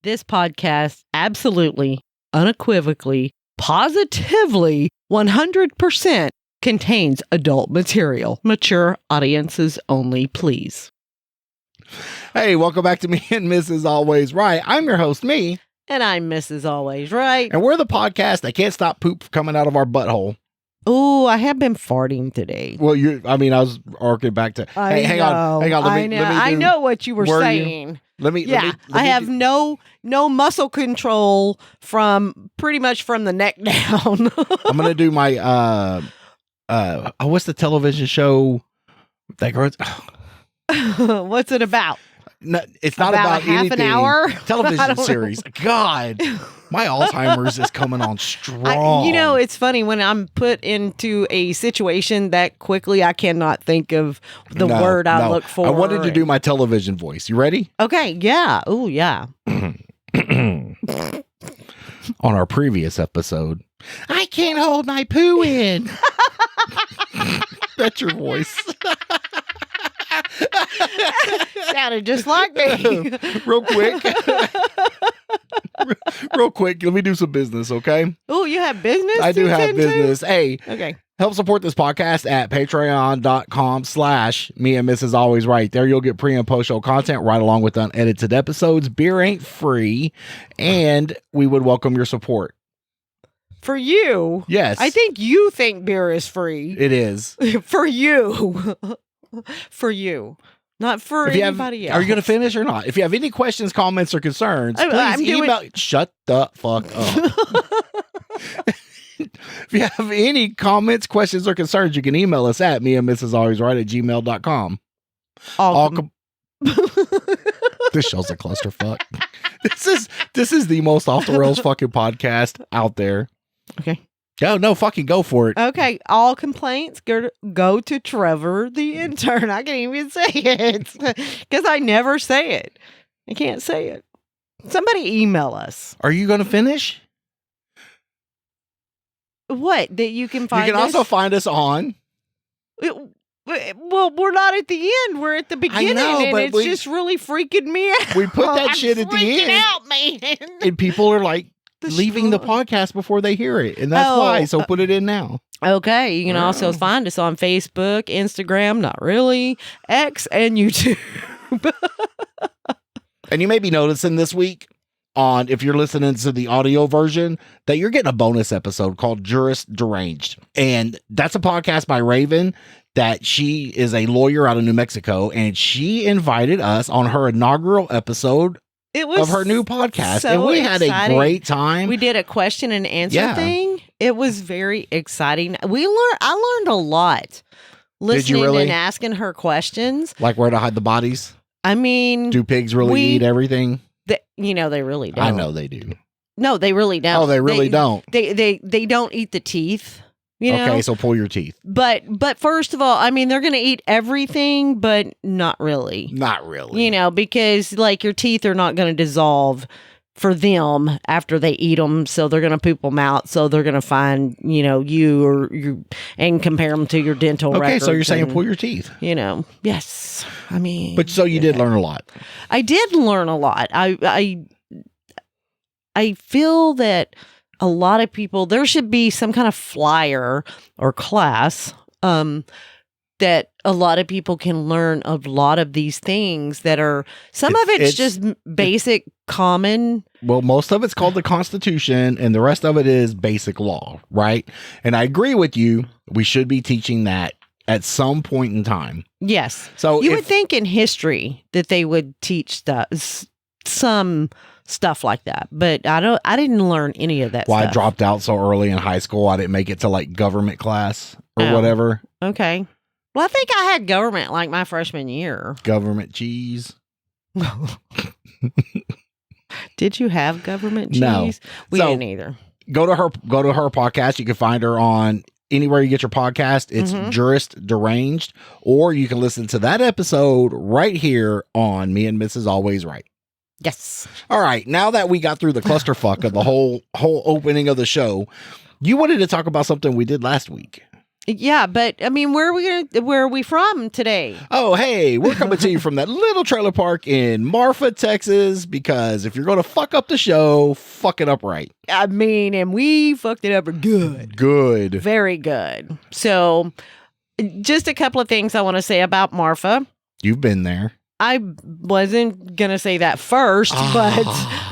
This podcast absolutely, unequivocally, positively, 100% contains adult material. Mature audiences only, please. Hey, welcome back to Me and Mrs. Always Right. I'm your host, me. And I'm Mrs. Always Right. And we're the podcast that can't stop poop coming out of our butthole. Oh, I have been farting today. Well, I was arcing back to... Hey, hang on. I know what you were saying. I have no muscle control from pretty much from the neck down. I'm going to do my... what's the television show that grows... What's it about? No, it's not about half anything. An hour Television series. God, my Alzheimer's is coming on strong. It's funny when I'm put into a situation that quickly I cannot think of the word I look for. I wanted to do my television voice. You ready? Okay. Yeah. Oh, yeah. On our previous episode, I can't hold my poo in. That's your voice. Sounded just like me. Real quick, let me do some business, okay? Oh, you have business? I do have business. Too? Hey, okay. Help support this podcast at patreon.com/me and Mrs. Always Right. There you'll get pre and post show content right along with unedited episodes. Beer ain't free, and we would welcome your support. For you? Yes. I think you think beer is free. It is. For you. For you. Not for anybody else. Are you going to finish or not? If you have any questions, comments, or concerns, please email. Shut the fuck up. If you have any comments, questions, or concerns, you can email us at meandmrsalwaysright@gmail.com. This show's a clusterfuck. This is the most off the rails fucking podcast out there. Okay. No, fucking go for it. Okay, all complaints go to Trevor, the intern. I can't even say it because I never say it. I can't say it. Somebody email us. Are you going to finish? What? That you can find us? You can also find us on... Well, we're not at the end. We're at the beginning, and it's just really freaking me out. We put that shit at the end. Out, man. And people are like, leaving the podcast before they hear it, and that's why. So put it in now. Okay, you can also find us on Facebook, Instagram, not really, X, and YouTube. And you may be noticing this week if you're listening to the audio version, that you're getting a bonus episode called Juris Deranged, and that's a podcast by Raven. That she is a lawyer out of New Mexico, and she invited us on her inaugural episode of her new podcast, and we had a great time. We did a question and answer thing. It was very exciting. I learned a lot listening and asking her questions, like where to hide the bodies. I mean, do pigs really eat everything? They really don't. I know they do. No, they really don't. Oh, they really don't. They don't eat the teeth. Okay, so pull your teeth. But first of all, I mean, they're going to eat everything, but not really. Not really. Because like your teeth are not going to dissolve for them after they eat them, so they're going to poop them out. So they're going to find you and compare them to your dental records. Okay, so you're saying pull your teeth. Yes. I mean, but so you did learn a lot. I did learn a lot. I feel that. A lot of people, there should be some kind of flyer or class that a lot of people can learn a lot of these things that are, some of it's just basic common. Well, most of it's called the Constitution and the rest of it is basic law, right? And I agree with you. We should be teaching that at some point in time. Yes. So you would think in history that they would teach some stuff like that, but I didn't learn any of that stuff. I dropped out so early in high school. I didn't make it to like government class or whatever. Okay. Well, I think I had government like my freshman year. Government cheese. Did you have government cheese? No. We didn't either. Go to her podcast. You can find her on anywhere you get your podcast. It's Juris Deranged, or you can listen to that episode right here on Me and Mrs. Always Right. Yes. All right. Now that we got through the clusterfuck of the whole opening of the show, you wanted to talk about something we did last week. Yeah, but I mean, where are we from today? Oh, hey, we're coming to you from that little trailer park in Marfa, Texas, because if you're going to fuck up the show, fuck it up right. I mean, and we fucked it up good. Good. Very good. So, just a couple of things I want to say about Marfa. You've been there. I wasn't going to say that first, but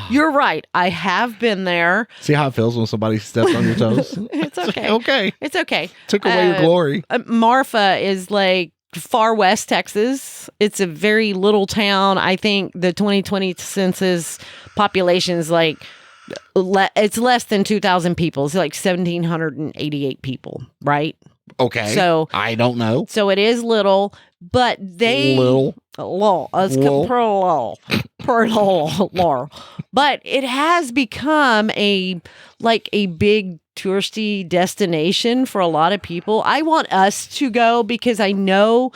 you're right. I have been there. See how it feels when somebody steps on your toes? It's okay. Okay. It's okay. Took away your glory. Marfa is like far west Texas. It's a very little town. I think the 2020 census population is like, it's less than 2,000 people. It's like 1,788 people, right? Okay. So I don't know. So it is little, but they little. But it has become a big touristy destination for a lot of people. I want us to go because I know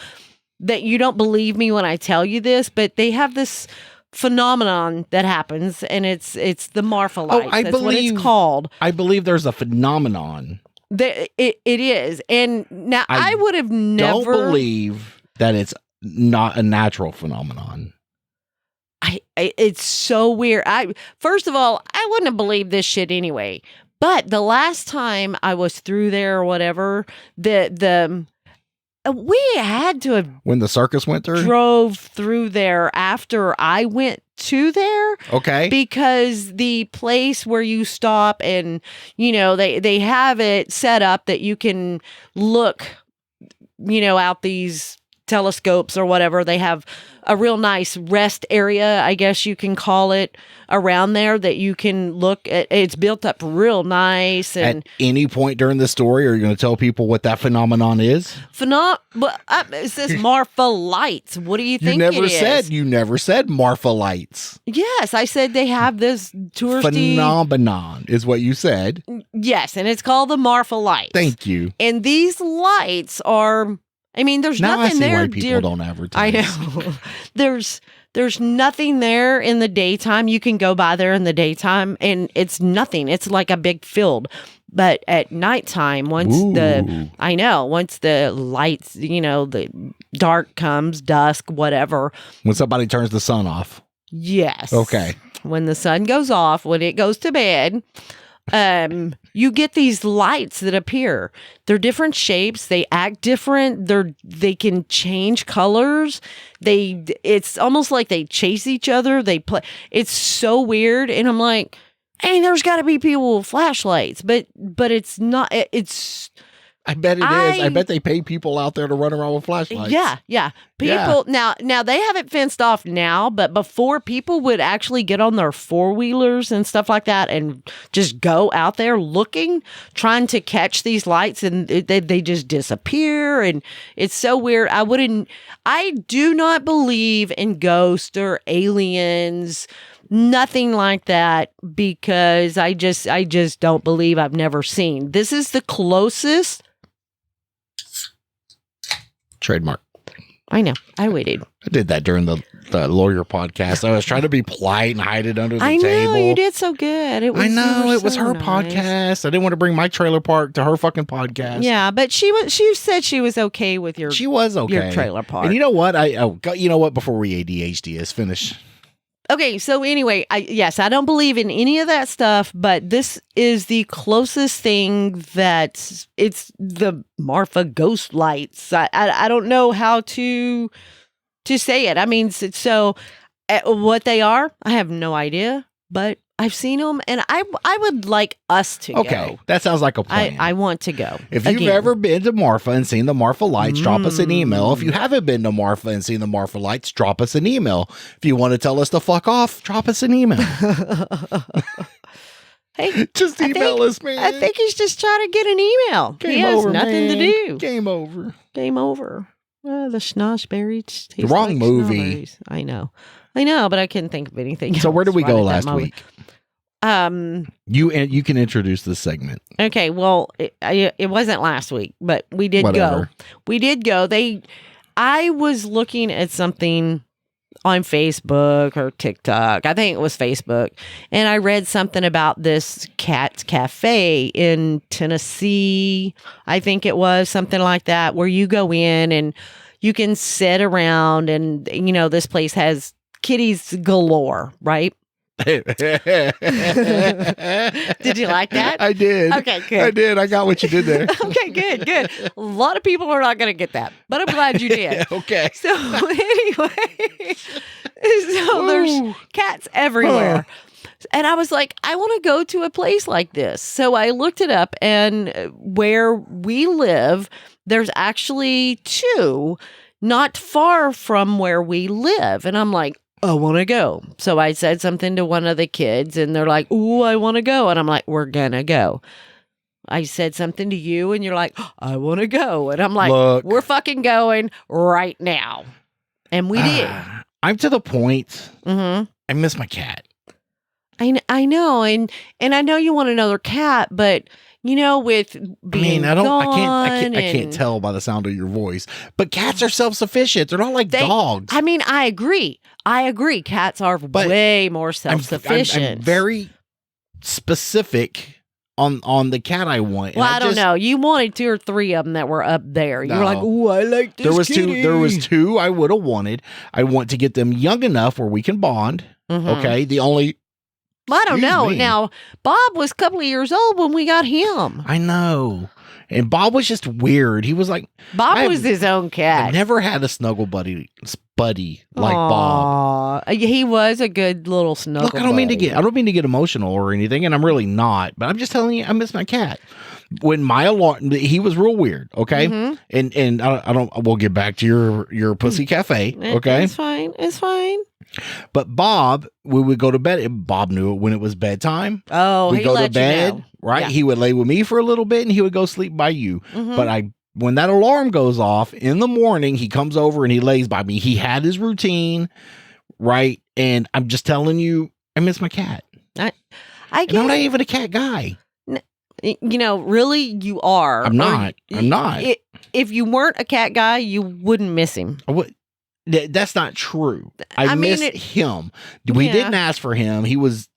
that you don't believe me when I tell you this, but they have this phenomenon that happens, and it's the Marfa Lights. That's what it's called. I believe there's a phenomenon. It is, and now I would have never. Don't believe that it's not a natural phenomenon. It's so weird. First of all, I wouldn't have believed this shit anyway. But the last time I was through there or whatever, we had to have when the circus went through. Drove through there after I went to there. Okay. Because the place where you stop and they have it set up that you can look out these telescopes or whatever. They have a real nice rest area, I guess you can call it, around there that you can look at. It's built up real nice. And at any point during the story, are you going to tell people what that phenomenon is? It says Marfa Lights. What do you think You never said Marfa Lights. Yes, I said they have this touristy phenomenon is what you said. Yes, and it's called the Marfa Lights. Thank you. And these lights are, I mean, there's now nothing I see there. Why people don't advertise. I know. There's nothing there in the daytime. You can go by there in the daytime, and it's nothing. It's like a big field. But at nighttime, once the lights, the dark comes, dusk, whatever. When somebody turns the sun off. Yes. Okay. When the sun goes off, when it goes to bed, you get these lights that appear. They're different shapes. They act different. They can change colors. It's almost like they chase each other. They play. It's so weird. And I'm like, hey, there's got to be people with flashlights, but it's not. I bet it is. I bet they pay people out there to run around with flashlights. Yeah. People now they have it fenced off now, but before people would actually get on their four-wheelers and stuff like that and just go out there looking, trying to catch these lights, and they just disappear, and it's so weird. I do not believe in ghosts or aliens. Nothing like that, because I just don't believe. I've never seen. This is the closest. Trademark. I know. I waited. I did that during the lawyer podcast. I was trying to be polite and hide it under the table. I know, you did so good. It was her nice. podcast. I didn't want to bring my trailer park to her fucking podcast. Yeah, but she said she was okay with your. She was okay. Your trailer park. And you know what? You know what? Before we ADHD is finish. Okay, so anyway, I don't believe in any of that stuff, but this is the closest thing that it's the Marfa ghost lights. I don't know how to say it. I mean, so what they are, I have no idea, but I've seen them, and I would like us to go. Okay, that sounds like a plan. I want to go. If you've ever been to Marfa and seen the Marfa Lights, drop us an email. If you haven't been to Marfa and seen the Marfa Lights, drop us an email. If you want to tell us to fuck off, drop us an email. Hey, just email us, man. I think he's just trying to get an email. He has nothing to do. Game over. The Schnozberries. The wrong movie. I know, but I couldn't think of anything. So where did we go last week? You can introduce this segment. Okay, well, it wasn't last week, but we did go. We did go. I was looking at something on Facebook or TikTok. I think it was Facebook. And I read something about this Cat's Cafe in Tennessee. I think it was something like that, where you go in and you can sit around and, this place has kitties galore, right? Did you like that? I did. Okay, good. I did. I got what you did there. Okay, good. A lot of people are not going to get that, but I'm glad you did. Okay. So anyway, there's cats everywhere. And I was like, I want to go to a place like this. So I looked it up, and where we live, there's actually 2 not far from where we live. And I'm like, I want to go. So I said something to one of the kids, and they're like, ooh, I want to go. And I'm like, we're going to go. I said something to you, and you're like, I want to go. And I'm like, Look, we're fucking going right now. And we did. I'm to the point. Mm-hmm. I miss my cat. I know. And I know you want another cat, but with being I can't tell by the sound of your voice, but cats are self-sufficient. They're not like dogs. I mean, I agree. Cats are way more self-sufficient. I'm very specific on the cat I want. Well, I don't know. You wanted 2 or 3 of them that were up there. You were like, "Ooh, I like this." There was two I would have wanted. I want to get them young enough where we can bond. Mm-hmm. Okay, the only. Well, I don't know. Me. Now, Bob was a couple of years old when we got him. I know. And Bob was just weird. He was like... Bob was his own cat. I never had a snuggle buddy like Bob. He was a good little snuggle Look, I don't mean to get emotional or anything, and I'm really not. But I'm just telling you, I miss my cat. When my alarm... He was real weird, okay? Mm-hmm. And I don't... We'll get back to your pussy cafe, okay? It's fine. But Bob, we would go to bed. Bob knew it when it was bedtime. Oh, we go to bed, right? Yeah. He would lay with me for a little bit, and he would go sleep by you. Mm-hmm. But when that alarm goes off in the morning, he comes over and he lays by me. He had his routine, right? And I'm just telling you, I miss my cat. I'm not even a cat guy. Really, you are. I'm not. If you weren't a cat guy, you wouldn't miss him. That's not true. I miss him. We didn't ask for him. He was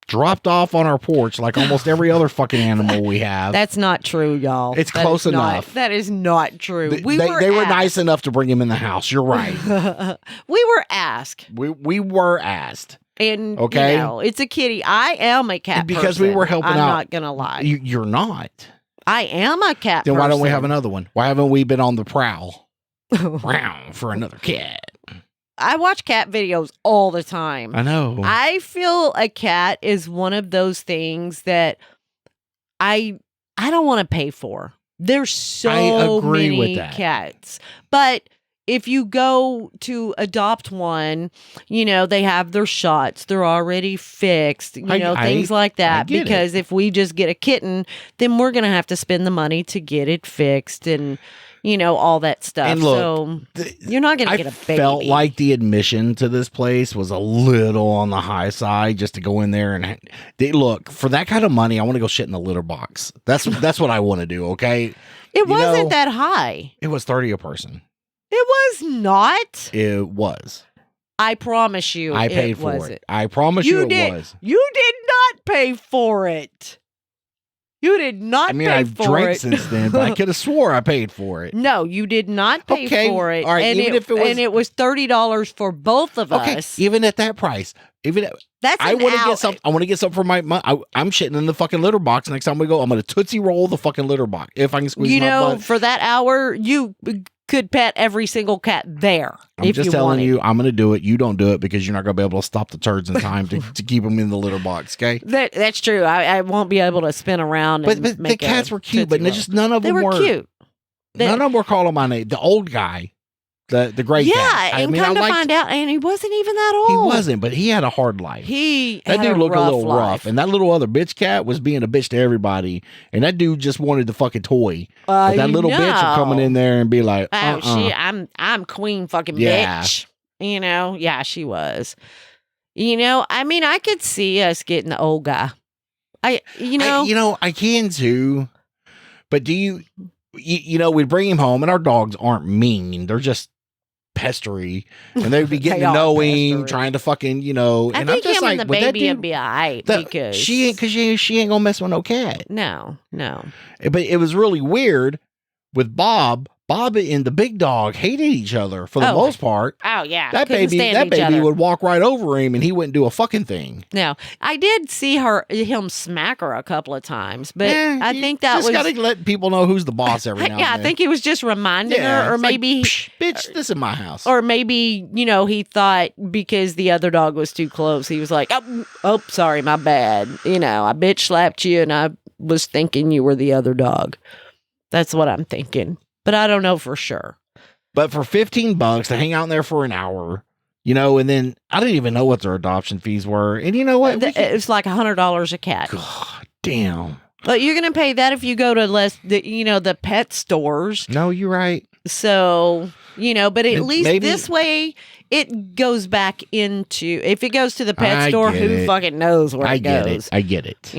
dropped off on our porch like almost every other fucking animal we have. That's not true, y'all. It's close enough. That is not true. They were nice enough to bring him in the house. You're right. We were asked. We were asked. And, it's a kitty. I am a cat because person. we were helping out. I'm not going to lie. You're not. I am a cat person. Then why don't we have another one? Why haven't we been on the prowl? For another cat. I watch cat videos all the time. I know. I feel a cat is one of those things that I don't want to pay for. There's so many cats. But if you go to adopt one, they have their shots. They're already fixed, things like that. Because if we just get a kitten, then we're going to have to spend the money to get it fixed and all that stuff. And look, so you're not going to get a baby. I felt like the admission to this place was a little on the high side just to go in there and look, for that kind of money, I want to go shit in the litter box. That's what I want to do, okay? It wasn't that high. It was $30 a person. It was not. It was. I promise you. I paid for it. I promise you it was. You did not pay for it. You did not pay for it. I've drank since then, but I could have swore I paid for it. No, you did not pay for it. All right, and it was $30 for both of us. Even at that price. I want to get something for my I'm shitting in the fucking litter box. Next time we go, I'm going to Tootsie Roll the fucking litter box if I can squeeze my butt. For that hour, you could pet every single cat there. I'm just telling you, I'm going to do it. You don't do it because you're not going to be able to stop the turds in time to keep them in the litter box, okay? That's true. I won't be able to spin around. But the cats were cute, but just none of them were cute. None of them were calling my name. The old guy. The gray cat. Yeah, and come to find out, and he wasn't even that old. He wasn't, but he had a hard life. That dude looked a little rough, and that little other bitch cat was being a bitch to everybody, and that dude just wanted the fucking toy. But that little bitch would coming in there and be like, I'm queen fucking bitch. Yeah, she was. I could see us getting the old guy. I can too, but do you? We'd bring him home, and our dogs aren't mean. They're just pestery, and they'd be getting They to are know him, pestery. trying to fucking, and I'm think just him like, and the would that baby would dude- be alright that- because she ain't gonna mess with no cat. No. But it was really weird with Bob. Bob and the big dog hated each other for the most part. Oh yeah. That Couldn't baby stand each other. would walk right over him and he wouldn't do a fucking thing. No, I did see him smack her a couple of times, but I you think that just was gotta let people know who's the boss every now and yeah. I then. think he was just reminding her, or it's like, maybe, "Psh, bitch, this is my house. or maybe he thought because the other dog was too close, he was like, oh, sorry, my bad. I bitch slapped you, and I was thinking you were the other dog. That's what I'm thinking, but I don't know for sure. But for $15 to hang out in there for an hour, and then I didn't even know what their adoption fees were. And you know what? It's like $100 a cat. God damn. But you're gonna pay that if you go to the pet stores. No, you're right. So, but at least maybe- this way it goes back into, if it goes to the pet I store, get who it. fucking knows where I it goes. I get it.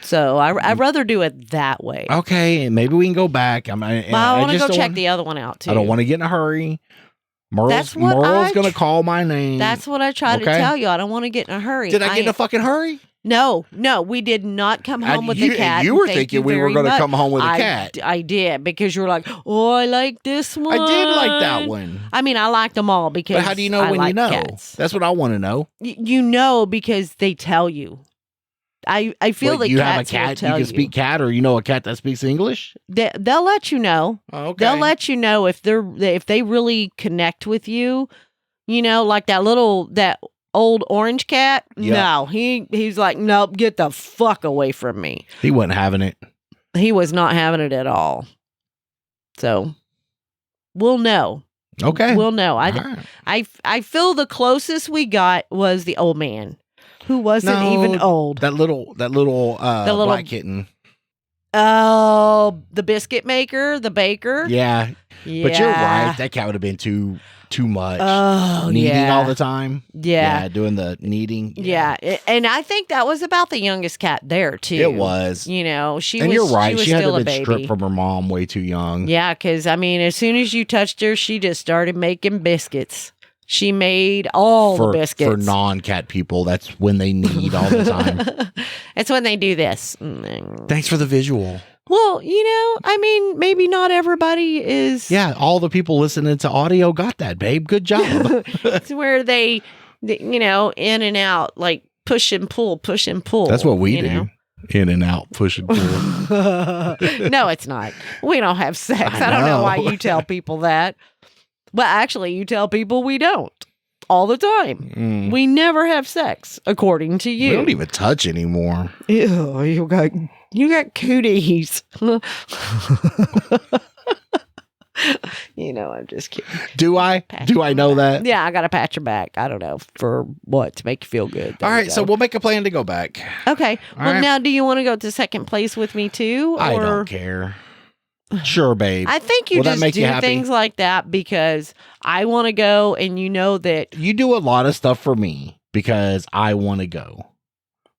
So I'd rather do it that way. Okay, maybe we can go back. I want to just go don't check want- the other one out too. I don't want to get in a hurry. That's what Merle's going to call my name. That's what I tried to Okay. tell you. I don't want to get in a hurry. Did I get in a fucking hurry? No, we did not come home with the cat. You were Thank thinking you we were very going to much. come home with a cat. I did, because you were like, oh, I like this one. I did like that one. I mean, I liked them all because But how do you know I when like you know? cats. That's what I want to know. You know, because they tell you. I feel Wait, that you have a cats will cat, you tell can speak cat, or a cat that speaks English? They'll let you know. Oh, okay. They'll let you know if they really connect with you. Like that old orange cat. Yeah. No, he's like, nope, get the fuck away from me. He wasn't having it. He was not having it at all. So we'll know. Okay. We'll know. All right. I feel the closest we got was the old man, who wasn't No, even old. That little black kitten. Oh, the biscuit maker, the baker. Yeah. Yeah. But you're right. That cat would have been too much. Oh, Kneading yeah. all the time. Yeah. Doing the kneading. Yeah. And I think that was about the youngest cat there too. It was. She And was. you're right. She was She had to still a have been baby. stripped from her mom way too young. Yeah, because as soon as you touched her, she just started making biscuits. She made all the biscuits. For non-cat people, that's when they need all the time. It's when they do this. Thanks for the visual. Well, maybe not everybody is. Yeah, all the people listening to audio got that, babe. Good job. It's where they, in and out, like push and pull, push and pull. That's what we do. know? In and out, push and pull. No, it's not. We don't have sex. I I don't know why know. you tell people that. But actually, you tell people we don't all the time. Mm. We never have sex, according to you. We don't even touch anymore. Ew, you got cooties. I'm just kidding. Do I? Do I know that? Yeah, I got to pat your back. I don't know for what, to make you feel good. There All you right, so go. we'll make a plan to go back. Okay. All Well, right. now, do you want to go to second place with me too? I or- don't care. Sure, babe. I think you Will that just make you do happy? things like that because I want to go, and you know that You do a lot of stuff for me because I want to go.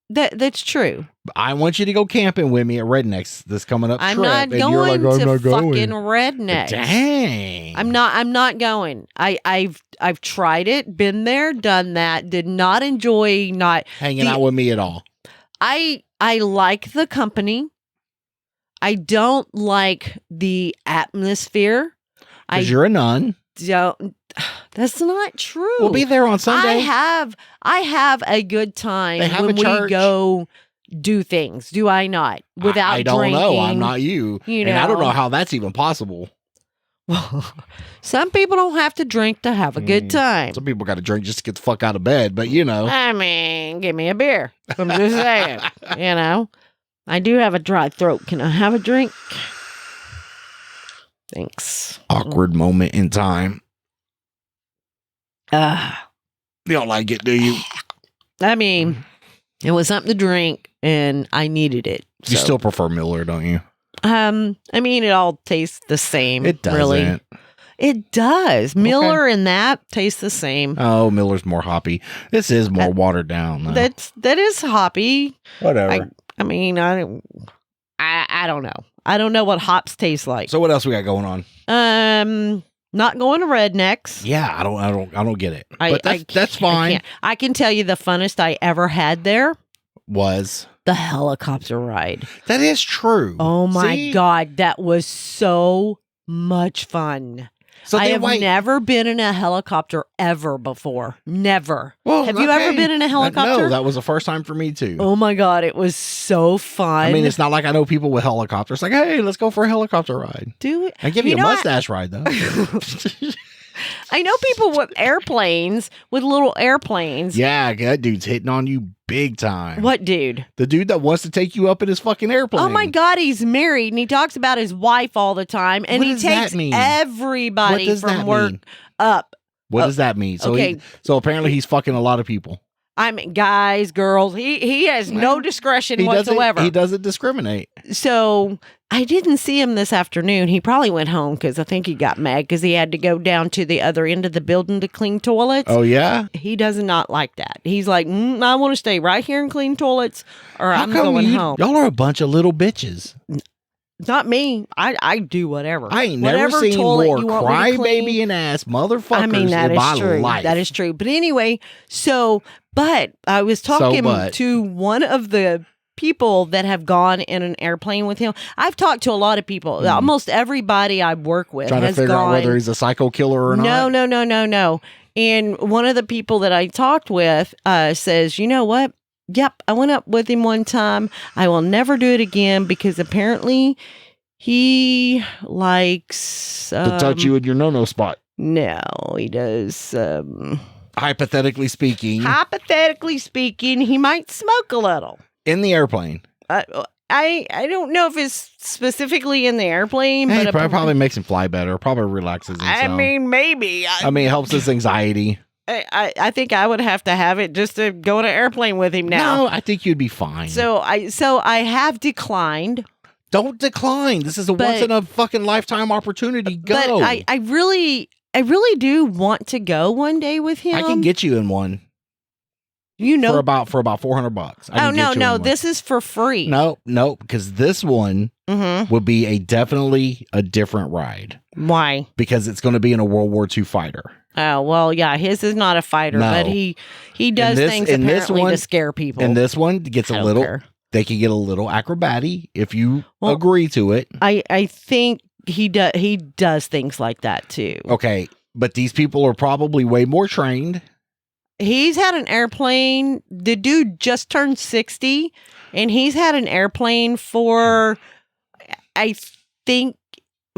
that's true. I want you to go camping with me at Rednecks this coming up I'm trip. not and you're going like, I'm to not going. fucking Rednecks. Dang. I'm not going. I've tried it, been there, done that, did not enjoy not hanging out with me at all. I like the company. I don't like the atmosphere. Because you're a nun. Don't. That's not true. We'll be there on Sunday. I have a good time They have when a we church. go do things. Do I not? Without I don't drinking. know. I'm not you. You And I don't know. know how that's even possible. Some people don't have to drink to have a good time. Some people got to drink just to get the fuck out of bed. But, you know. I mean, give me a beer. I'm just saying. I do have a dry throat. Can I have a drink? Thanks. Awkward moment in time. You don't like it, do you? I mean, it was something to drink, and I needed it. You so. still prefer Miller, don't you? I mean, it all tastes the same. It doesn't. Really. It does. Miller and that taste the same. Oh, Miller's more hoppy. This is more watered down. Though. That is hoppy. Whatever. I mean, I don't know. I don't know what hops taste like. So what else we got going on? Not going to Rednecks. Yeah, I don't get it. But that's fine. I can tell you the funnest I ever had there was the helicopter ride. That is true. Oh my God, that was so much fun. So I have never been in a helicopter ever before. Never. Well, have you ever been in a helicopter? No, that was the first time for me too. Oh my God, it was so fun. I mean, it's not like I know people with helicopters. Like, hey, let's go for a helicopter ride. Do it. I give you a mustache ride though. I know people with airplanes, with little airplanes. Yeah, that dude's hitting on you big time. What dude? The dude that wants to take you up in his fucking airplane. Oh my God, he's married and he talks about his wife all the time. And he takes everybody from work up. What does that mean? So, so apparently he's fucking a lot of people. I mean, guys, girls, he has no discretion whatsoever. He doesn't discriminate. So I didn't see him this afternoon. He probably went home because I think he got mad because he had to go down to the other end of the building to clean toilets. Oh, yeah? He does not like that. He's like, I want to stay right here and clean toilets or I'm going home. Y'all are a bunch of little bitches. Not me. I do whatever. I ain't never seen more crybaby and ass motherfuckers in my life. That is true. But anyway, but I was talking to one of the people that have gone in an airplane with him. I've talked to a lot of people. Almost everybody I work with trying to figure out whether he's a psycho killer or not. No. And one of the people that I talked with says, you know what? Yep, I went up with him one time. I will never do it again because apparently he likes to touch you in your no-no spot. No, he does. Hypothetically speaking, he might smoke a little in the airplane. I don't know if it's specifically in the airplane, but it probably makes him fly better. Probably relaxes himself. I mean, maybe. It helps his anxiety. I think I would have to have it just to go on an airplane with him now. No, I think you'd be fine. So I have declined. Don't decline. This is a once in a fucking lifetime opportunity. Go. But I really do want to go one day with him. I can get you in one. You know, for about $400. Oh no, this is for free. No, because this one would be definitely a different ride. Why? Because it's going to be in a World War II fighter. Oh, well, yeah, his is not a fighter, but he does things apparently to scare people. And this one gets a little, they can get a little acrobatic if you agree to it. I think he does things like that too. Okay, but these people are probably way more trained. He's had an airplane. The dude just turned 60, and he's had an airplane for, I think,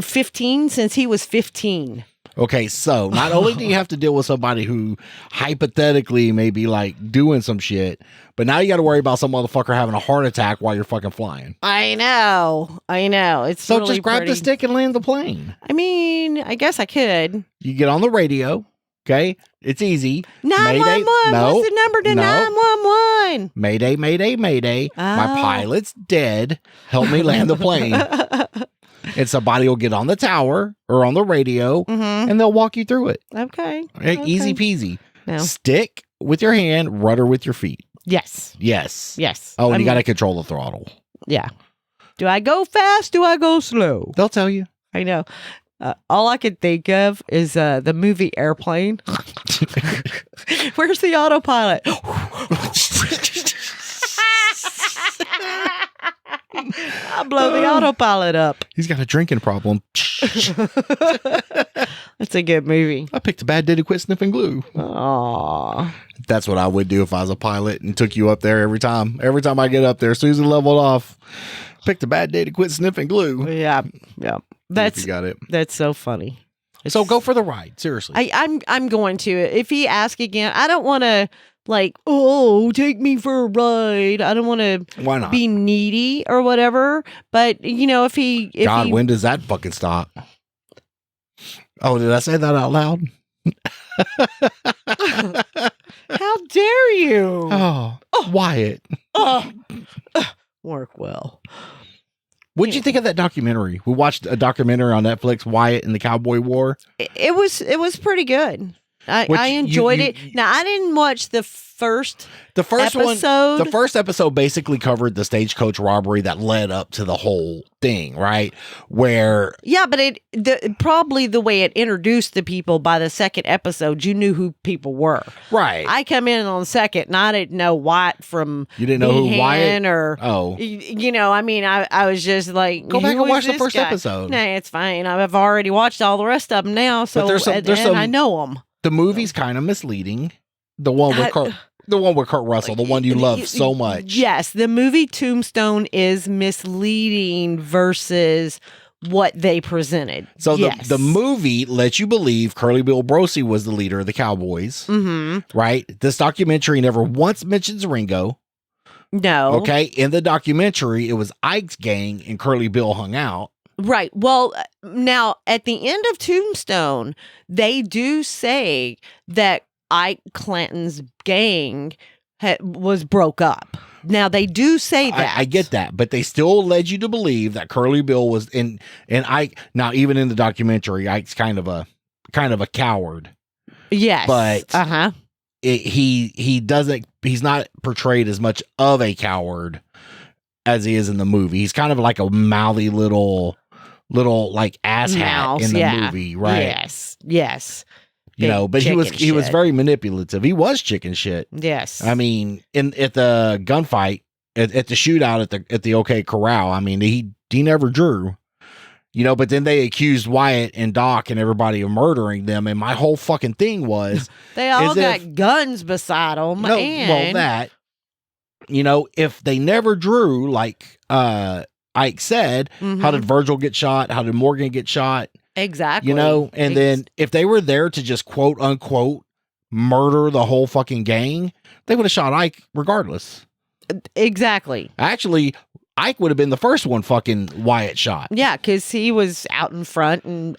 15 since he was 15. Okay, so not only do you have to deal with somebody who hypothetically may be like doing some shit, but now you got to worry about some motherfucker having a heart attack while you're fucking flying. I know. It's so really just grab the stick and land the plane. I mean, I guess I could. You get on the radio. Okay, it's easy. 911. What's the number to 911? Mayday, mayday, mayday. Oh. My pilot's dead. Help me land the plane. And somebody will get on the tower or on the radio and they'll walk you through it. Okay. Easy peasy. No. Stick with your hand, rudder with your feet. Yes. Oh, and you got to control the throttle. Yeah. Do I go fast? Do I go slow? They'll tell you. I know. All I can think of is the movie Airplane. Where's the autopilot? I'll blow the autopilot up. He's got a drinking problem. That's a good movie. I picked a bad day to quit sniffing glue. Aww. That's what I would do if I was a pilot and took you up there every time. Every time I get up there, Susan leveled off. Picked a bad day to quit sniffing glue. Yeah. You got it. That's so funny. So go for the ride. Seriously. I'm going to. If he asks again, I don't want to take me for a ride. I don't want to be needy or whatever. But if he when does that fucking stop? Oh, did I say that out loud? How dare you? Oh. Wyatt. Work well. What did you think of that documentary? We watched a documentary on Netflix, Wyatt and the Cowboy War. It was pretty good. I enjoyed it. Now, I didn't watch the first The first episode. the first episode basically covered the stagecoach robbery that led up to the whole thing, right? Where yeah, but probably the way it introduced the people. By the second episode, you knew who people were. right. I come in on the second, and I didn't know Wyatt from You didn't know who Behan Wyatt or Oh. you know. I mean, I was just like, Go back who and watch is the this first guy? episode. Nah, it's fine. I've already watched all the rest of them now, so there's some- and I know them. The movie's kind of misleading. The one with Kurt Russell, the one you love so much. Yes, the movie Tombstone is misleading versus what they presented. So yes. the movie lets you believe Curly Bill Brosey was the leader of the Cowboys, right? This documentary never once mentions Ringo. No. Okay. In the documentary, it was Ike's gang and Curly Bill hung out. Right. Well, now at the end of Tombstone, they do say that Ike Clanton's gang was broke up. Now they do say that. I get that, but they still led you to believe that Curly Bill was in, and Ike. Now, even in the documentary, Ike's kind of a coward. Yes. But he's not portrayed as much of a coward as he is in the movie. He's kind of like a mouthy little like asshat in the movie, right? Yes. You know, but he was very manipulative. He was chicken shit. Yes. I mean, at the gunfight, at the shootout at the OK Corral, I mean, he never drew. You know, but then they accused Wyatt and Doc and everybody of murdering them, and my whole fucking thing was they all got guns beside them. No, well, that, you know, if they never drew, like Ike said, how did Virgil get shot? How did Morgan get shot? Exactly. You know, and then if they were there to just quote unquote murder the whole fucking gang, they would have shot Ike regardless. Exactly. Actually, Ike would have been the first one fucking Wyatt shot. Yeah, because he was out in front and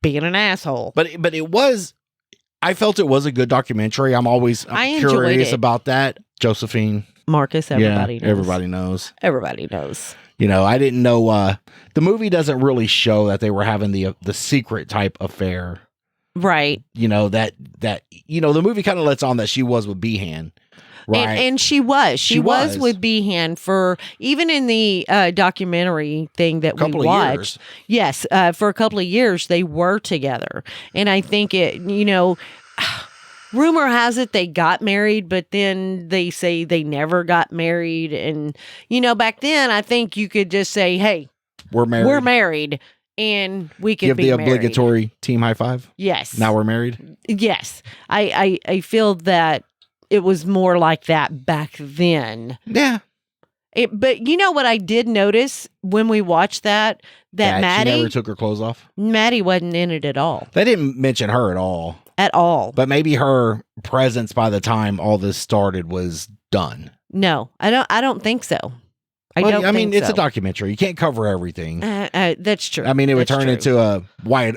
being an asshole. But it was, I felt it was a good documentary. I'm curious about that. Josephine. Marcus, everybody knows. Everybody knows. Everybody knows. You know, I didn't know, the movie doesn't really show that they were having the secret type affair. Right. You know, that you know, the movie kind of lets on that she was with Behan. Right. And she was with Behan for, even in the documentary thing that we watched. Yes, for a couple of years they were together. And I think rumor has it they got married, but then they say they never got married. And, you know, back then I think you could just say, hey, we're married. And we could be married. Give the obligatory team high five. Yes. Now we're married. Yes. I feel that it was more like that back then. Yeah. But you know what I did notice when we watched that Maddie she never took her clothes off. Maddie wasn't in it at all. They didn't mention her at all. At all. But maybe her presence by the time all this started was done. No, I don't think so. I mean, it's a documentary. You can't cover everything. That's true. I mean, it would turn into a Kevin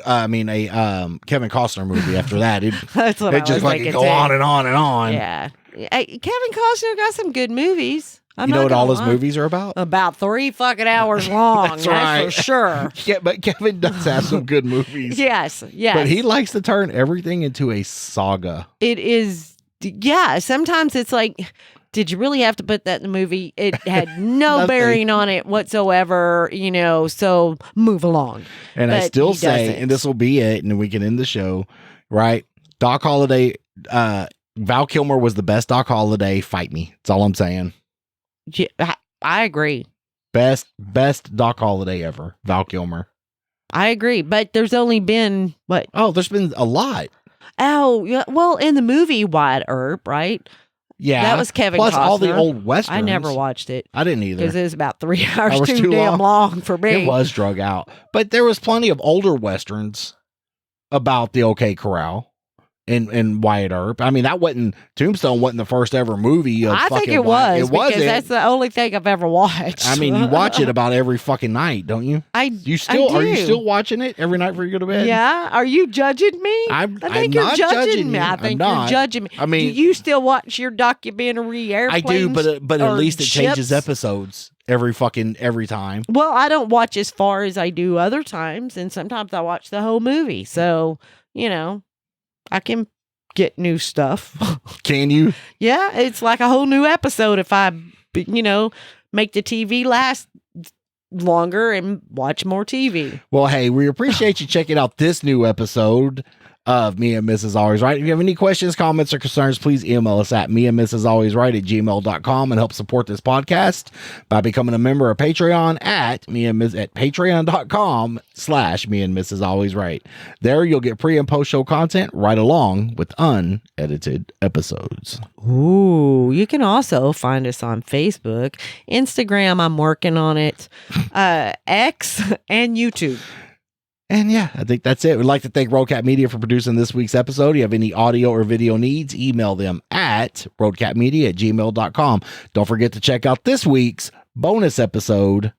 Costner movie after that. That's what it just like go on and on and on. Yeah. Kevin Costner got some good movies. You know what all his movies are about? About 3 fucking hours long. that's right. For sure. Yeah, but Kevin does have some good movies. Yes. But he likes to turn everything into a saga. It is. Yeah. Sometimes it's like, did you really have to put that in the movie? It had no bearing on it whatsoever, you know, so move along. And I still say, and this will be it, and we can end the show, right? Doc Holliday, Val Kilmer was the best Doc Holliday. Fight me. That's all I'm saying. Yeah, I agree. Best Doc Holliday ever. Val Kilmer. I agree. But there's only been, what? Oh, there's been a lot. Oh, yeah. Well, in the movie Wyatt Earp, right? Yeah. That was Kevin Plus Costner. all the old westerns. I never watched it. I didn't either. Because it was about 3 hours too damn long for me. It was drug out. But there was plenty of older westerns about the OK Corral and Wyatt Earp. I mean, Tombstone wasn't the first ever movie of I think it Wyatt. was. Because that's the only thing I've ever watched. I mean, you watch it about every fucking night, don't you? I do. Are you still watching it every night before you go to bed? Yeah. Are you judging me? I think you're not judging me. You. I think you're judging me. I mean, do you still watch your documentary Airplanes? I do, but at least it ships? changes episodes every time. Well, I don't watch as far as I do other times, and sometimes I watch the whole movie. So, you know, I can get new stuff. Can you? Yeah, it's like a whole new episode if I, make the TV last longer and watch more TV. Well, hey, we appreciate you checking out this new episode of Me and Mrs. Always Right. If you have any questions, comments, or concerns, please email us at meandmrsalwaysright@gmail.com and help support this podcast by becoming a member of Patreon at patreon.com/meandmrsalwaysright. There you'll get pre and post show content right along with unedited episodes. Ooh, you can also find us on Facebook, Instagram, I'm working on it, X, and YouTube. And yeah, I think that's it. We'd like to thank Roadcat Media for producing this week's episode. If you have any audio or video needs, email them at roadcatmedia@gmail.com. Don't forget to check out this week's bonus episode,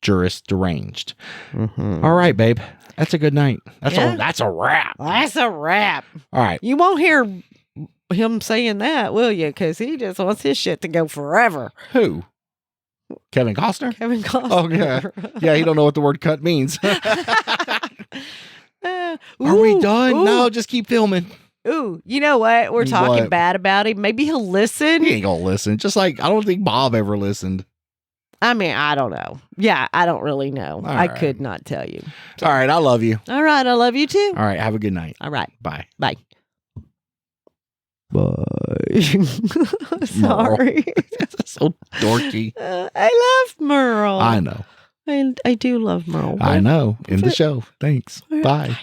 Juris Deranged. Mm-hmm. All right, babe. That's a good night. That's a wrap. That's a wrap. All right. You won't hear him saying that, will you? Because he just wants his shit to go forever. Who? Kevin Costner? Kevin Costner. Oh, yeah. Yeah, he don't know what the word cut means. Are we done? Ooh. No, just keep filming. Ooh, you know what? We're talking What? bad about him. Maybe he'll listen. He ain't gonna listen. Just like, I don't think Bob ever listened. I mean, I don't know. Yeah, I don't really know. I right. could not tell you. All right, I love you. All right, I love you too. All right, have a good night. All right, Bye. bye. Bye. Sorry. That's so dorky. I love Merle. I know. I do love Merle. I know. In the show. Thanks. Bye.